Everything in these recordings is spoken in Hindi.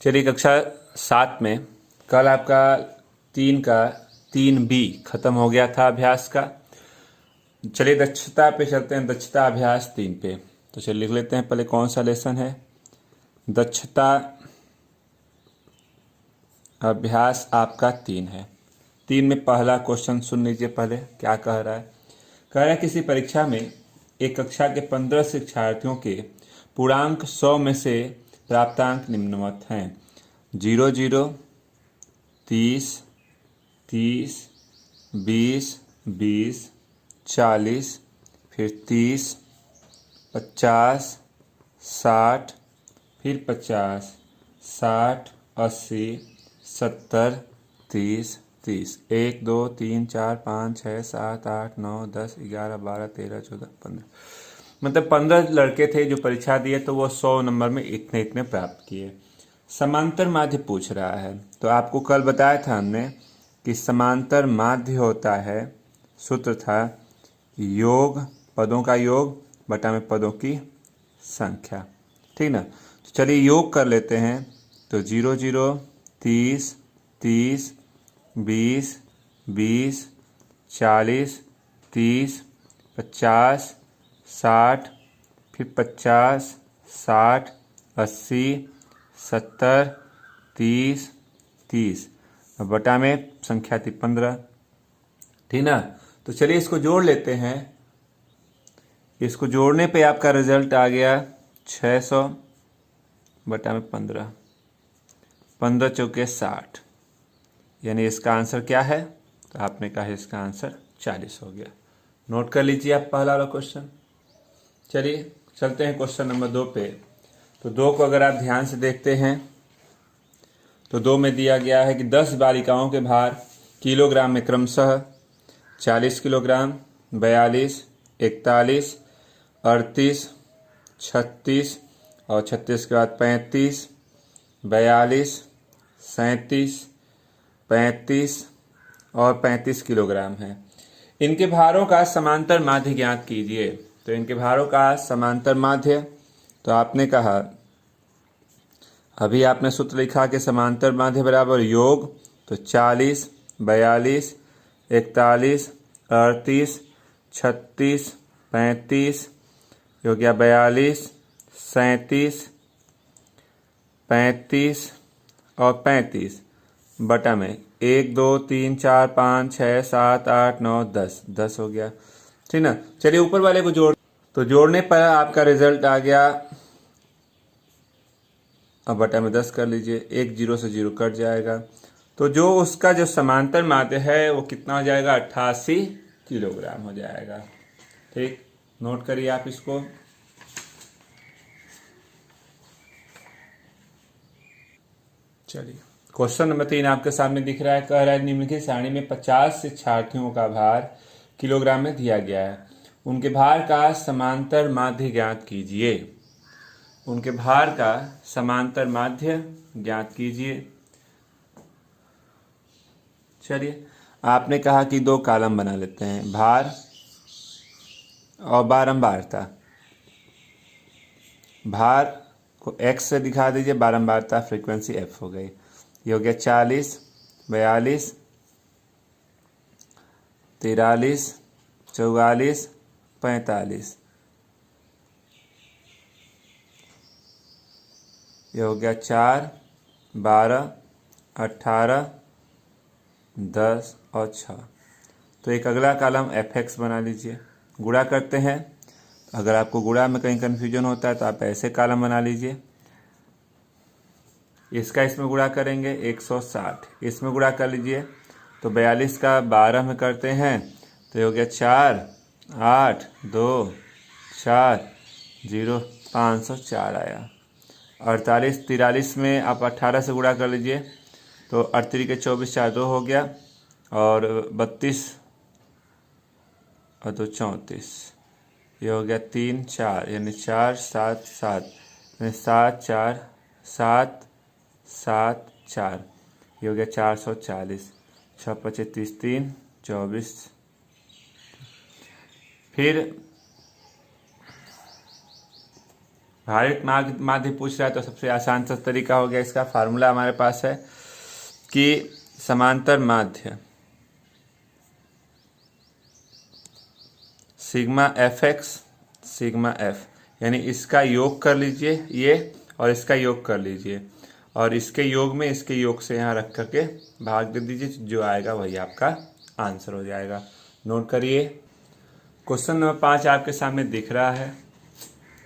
चलिए कक्षा 7 में कल आपका 3 B खत्म हो गया था अभ्यास का। चलिए दक्षता पे चलते हैं, दक्षता अभ्यास 3 पे। तो चलिए लिख लेते हैं पहले कौन सा लेसन है। दक्षता अभ्यास आपका 3 है। 3 में पहला क्वेश्चन सुन लीजिए पहले क्या कह रहा है। कह रहा है किसी परीक्षा में एक कक्षा के 15 शिक्षार्थियों के पूर्णांक 100 में से प्राप्तांक निम्नवत हैं: 0, 0, 30, 30, 20, 20, 40, फिर 30, 50, 60, फिर 50, 60, 80, 70, 30, 30। 1, 2, 3, 4, 5, 6, 7, 8, 9, 10, 11, 12, 13, 14, 15। मतलब 15 लड़के थे जो परीक्षा दिए, तो वो 100 नंबर में इतने इतने प्राप्त किए। समांतर माध्य पूछ रहा है। तो आपको कल बताया था हमने कि समांतर माध्य होता है, सूत्र था योग, पदों का योग बटा में पदों की संख्या। ठीक ना। तो चलिए योग कर लेते हैं। तो 0, 0, 30, 30, 20, 20, 40, 30, 50, 60, फिर 50, 60, 80, 70, 30, 30 और बटा में संख्या थी 15। ठीक ना। तो चलिए इसको जोड़ लेते हैं। इसको जोड़ने पे आपका रिजल्ट आ गया 600 बटा में 15, 15 चौके 60, यानी इसका आंसर क्या है। तो आपने कहा इसका आंसर 40 हो गया। नोट कर लीजिए आप पहला वाला क्वेश्चन। चलिए चलते हैं क्वेश्चन नंबर 2 पे। तो 2 को अगर आप ध्यान से देखते हैं तो 2 में दिया गया है कि 10 बालिकाओं के भार किलोग्राम में क्रमशः 40 किलोग्राम, 42, 41, 38, 36 और 36 के बाद 35, 42, 37, 35 और 35 किलोग्राम है। इनके भारों का समांतर माध्य ज्ञात कीजिए। तो इनके भारों का समांतर माध्य, तो आपने कहा अभी आपने सूत्र लिखा कि समांतर माध्य बराबर योग, तो 40, 42, 41, 38, 36, 35 हो गया 42, 37, 35 और 35 बटा में 1, 2, 3, 4, 5, 6, 7, 8, 9, 10, 10 हो गया। ठीक ना। चलिए ऊपर वाले को जोड़, तो जोड़ने पर आपका रिजल्ट आ गया, अब बटा में 10 कर लीजिए। 1 0 से 0 कट जाएगा। तो जो उसका जो समांतर माध्य है वो कितना हो जाएगा, 88 किलोग्राम हो जाएगा। ठीक, नोट करिए आप इसको। चलिए क्वेश्चन नंबर 3 आपके सामने दिख रहा है। कह रहा है निम्नलिखित सारणी में 50 शिक्षार्थियों का भार किलोग्राम में दिया गया है। उनके भार का समांतर माध्य ज्ञात कीजिए। उनके भार का समांतर माध्य ज्ञात कीजिए। चलिए आपने कहा कि 2 कॉलम बना लेते हैं, भार और बारंबारता। भार को x से दिखा दीजिए, बारंबारता फ्रीक्वेंसी f हो गई। ये हो गया 40, 42, 43, 44, 45। ये हो गया 4, 12, 18, 10 और 6। तो एक अगला कॉलम fx बना लीजिए। गुणा करते हैं। अगर आपको गुणा में कहीं कन्फ्यूजन होता है तो आप ऐसे कॉलम बना लीजिए। इसका इसमें गुणा करेंगे 160, इसमें गुणा कर लीजिए। तो 42 का 12 में करते हैं तो ये हो गया 4, 8, 2, 4, 0, 504 आया। 48, 43 में आप 18 से गुणा कर लीजिए। तो 38 के 24, 4, 2 हो गया और 32 और 2 34। ये हो गया 3, 4 यानी 4, 7, 7 यानी 7, 4, 7, 7, 4। ये हो गया 440। 6 25 30, 3 24। फिर भारित माध्य पूछ रहा है तो सबसे आसान सा तरीका हो गया, इसका फार्मूला हमारे पास है कि समांतर माध्य sigma F x sigma F, यानी इसका योग कर लीजिए ये और इसका योग कर लीजिए और इसके योग में इसके योग से यहाँ रख करके भाग दे दीजिए, जो आएगा वही आपका आंसर हो जाएगा। नोट करिए। क्वेश्चन नंबर 5 आपके सामने दिख रहा है।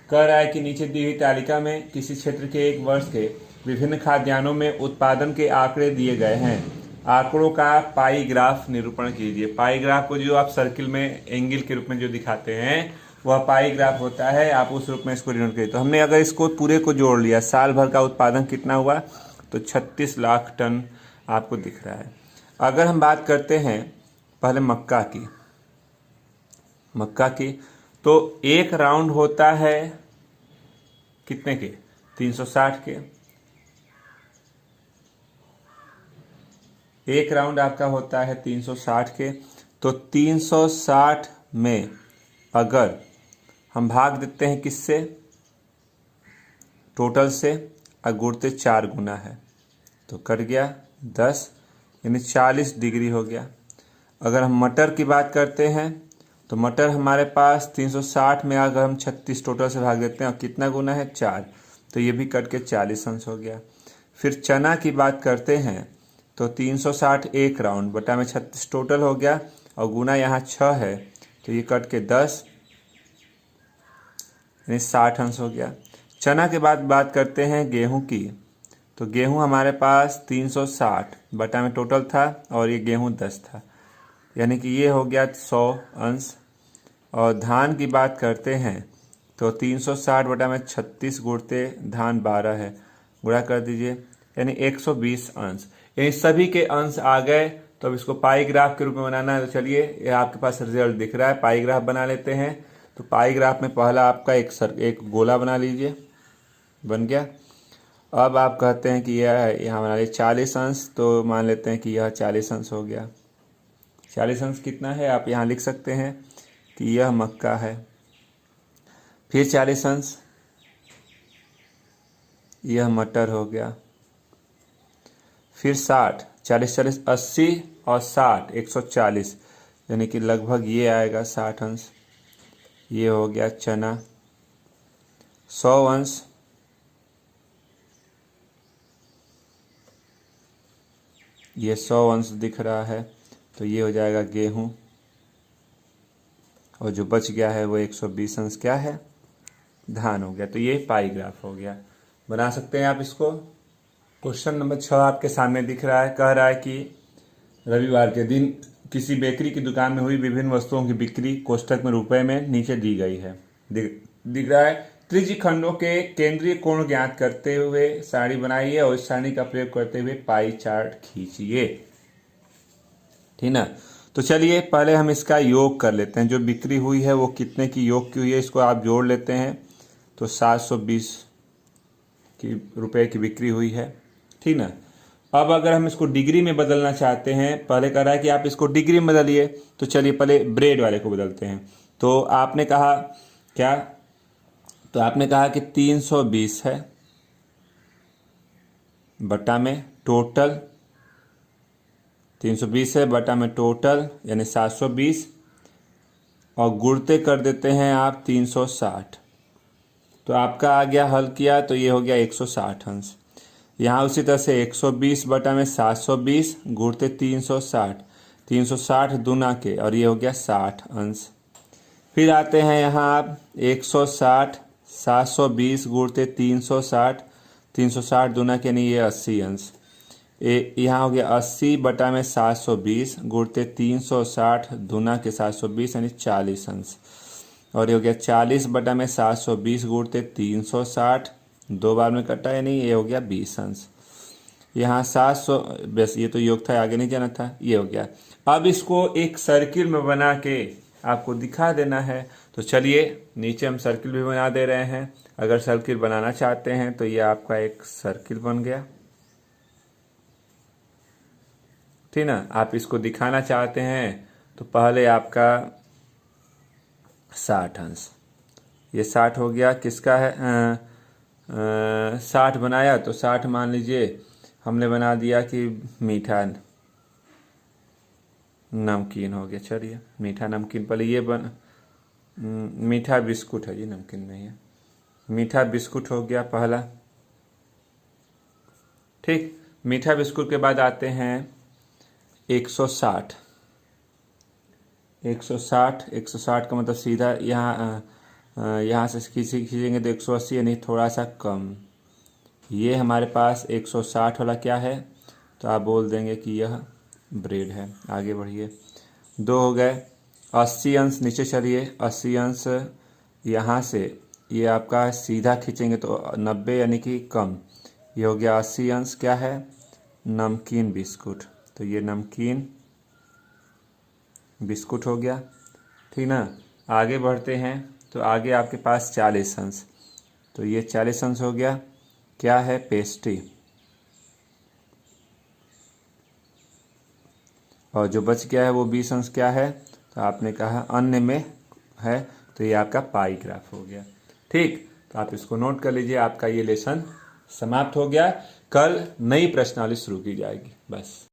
कह रहा है कि नीचे दी हुई तालिका में किसी क्षेत्र के एक वर्ष के विभिन्न खाद्यान्नों में उत्पादन के आंकड़े दिए गए हैं। आंकड़ों का पाई ग्राफ निरूपण कीजिए। पाई ग्राफ को जो आप सर्किल में एंगल के रूप में जो दिखाते हैं वह पाई ग्राफ होता है, आप उस रूप में इसको डिनोट करिए। तो हमने अगर इसको पूरे को जोड़ लिया, साल भर का उत्पादन कितना हुआ, तो 36 लाख टन आपको दिख रहा है। अगर हम बात करते हैं पहले मक्का की, तो एक राउंड होता है कितने के, 360 के। एक राउंड आपका होता है 360 के, तो 360 में अगर हम भाग देते हैं किससे, टोटल से, और गुणते 4 गुना है तो कट गया 10, यानी 40 डिग्री हो गया। अगर हम मटर की बात करते हैं तो मटर हमारे पास 360 में अगर हम 36 टोटल से भाग देते हैं और कितना गुना है 4, तो ये भी कट के 40 अंश हो गया। फिर चना की बात करते हैं तो 360 एक राउंड बटा में 36 टोटल हो गया और गुना यहाँ 6 है, तो ये कट के 10 यानी 60 अंश हो गया। चना के बाद बात करते हैं गेहूं की, तो गेहूं हमारे पास 360 बटा में टोटल था और ये गेहूं 10 था, यानी कि ये हो गया 100 अंश। और धान की बात करते हैं तो 360 बटा में 36 गुणते धान 12 है, गुणा कर दीजिए, यानी 120 अंश। यानी सभी के अंश आ गए। तो अब इसको पाई ग्राफ के रूप में बनाना है, तो चलिए ये आपके पास रिजल्ट दिख रहा है, पाई ग्राफ बना लेते हैं। तो पाई ग्राफ में पहला आपका एक गोला बना लीजिए, बन गया। अब आप कहते हैं कि यह यहाँ बना लीजिए 40 अंश, तो मान लेते हैं कि यह 40 अंश हो गया। 40 अंश कितना है, आप यहाँ लिख सकते हैं कि यह मक्का है। फिर 40 अंश, यह मटर हो गया। फिर 60, 40 40 80 और 60 140, यानी कि लगभग ये आएगा 60 अंश। ये हो गया चना। 100 अंश, ये 100 अंश दिख रहा है, तो ये हो जाएगा गेहूं। और जो बच गया है वो 120 अंश क्या है, धान हो गया। तो ये पाई ग्राफ हो गया। बना सकते हैं आप इसको। क्वेश्चन नंबर 6 आपके सामने दिख रहा है। कह रहा है कि रविवार के दिन किसी बेकरी की दुकान में हुई विभिन्न वस्तुओं की बिक्री कोष्ठक में रुपए में नीचे दी गई है। दिख रहा है त्रिज्यखंडों के केंद्रीय कोण ज्ञात करते हुए सारणी बनाइए और इस सारणी का प्रयोग करते हुए पाई चार्ट खींचिए। ठीक ना। तो चलिए पहले हम इसका योग कर लेते हैं। जो बिक्री हुई है वो कितने की योग की हुई है, इसको आप जोड़ लेते हैं। तो 720 की रुपए की बिक्री हुई है। ठीक ना। अब अगर हम इसको डिग्री में बदलना चाहते हैं, पहले कह रहा है कि आप इसको डिग्री में बदलिए, तो चलिए पहले ब्रेड वाले को बदलते हैं। तो आपने कहा क्या, तो आपने कहा कि 320 है बटा में टोटल, 320 है बटा में टोटल यानी 720 और गुणते कर देते हैं आप 360। तो आपका आ गया, हल किया तो ये हो गया 160 अंश। यहाँ उसी तरह से 120 बटा में 720 गुणते 360, 360 दूना के और ये हो गया 60 अंश। फिर आते हैं यहाँ आप 160 720 गुणते 360, 360 दूना के यानी ये 80 अंश। यहाँ हो गया 80 बटा में 720 गुणते 360 दूना के 720 यानी 40 अंश। और ये हो गया 40 बटा में 720 गुणते 360, 2 बार में कटा यानी ये हो गया 20 अंश। यहाँ 700, बस ये तो योग था, आगे नहीं जाना था, ये हो गया। अब इसको एक सर्किल में बना के आपको दिखा देना है। तो चलिए नीचे हम सर्किल भी बना दे रहे हैं। अगर सर्किल बनाना चाहते हैं तो ये आपका एक सर्किल बन गया। ठीक ना। आप इसको दिखाना चाहते हैं तो पहले आपका 60 अंश, ये 60 हो गया, किसका है 60 बनाया तो 60 मान लीजिए हमने बना दिया कि मीठा नमकीन हो गया। चलिए मीठा नमकीन, पहले ये मीठा बिस्कुट है जी, नमकीन नहीं है। मीठा बिस्कुट हो गया पहला। ठीक, मीठा बिस्कुट के बाद आते हैं 160। 160 का मतलब सीधा यहाँ से खींचेंगे तो 180, यानी थोड़ा सा कम। ये हमारे पास 160 वाला क्या है, तो आप बोल देंगे कि यह ब्रेड है। आगे बढ़िए, 2 हो गए। 80 अंश नीचे चलिए, 80 अंश यहाँ से ये आपका सीधा खींचेंगे तो 90, यानी कि कम। ये हो गया 80 अंश क्या है, नमकीन बिस्कुट। तो ये नमकीन बिस्कुट हो गया, ठीक ना। आगे बढ़ते हैं तो आगे आपके पास 40 अंश, तो ये 40 अंश हो गया क्या है, पेस्ट्री। और जो बच गया है वो 20 अंश क्या है, तो आपने कहा अन्य में है, तो ये आपका पाई ग्राफ हो गया। ठीक, तो आप इसको नोट कर लीजिए, आपका ये लेसन समाप्त हो गया। कल नई प्रश्नावली शुरू की जाएगी। बस।